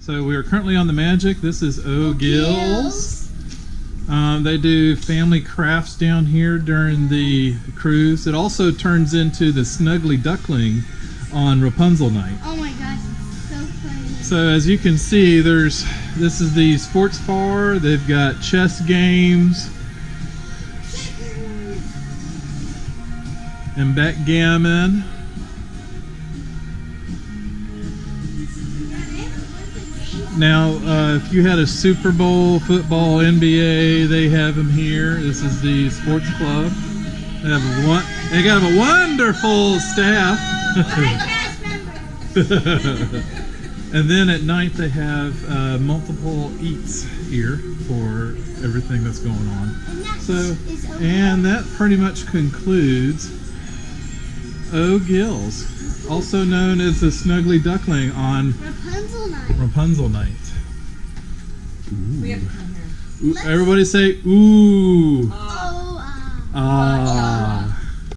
So we are currently on the Magic. This is O'Gill's. They do family crafts down here during the cruise. It also turns into the Snuggly Duckling on Rapunzel night. Oh my gosh, it's so funny. So as you can see, this is the sports bar. They've got chess games and backgammon. Now, if you had a Super Bowl, football, NBA, they have them here. This is the sports club. They got a wonderful staff. And then at night they have multiple eats here for everything that's going on. And that pretty much concludes O'Gill's, also known as the Snuggly Duckling on Rapunzel night. We have to come here. Everybody say ooh. Oh, Ah.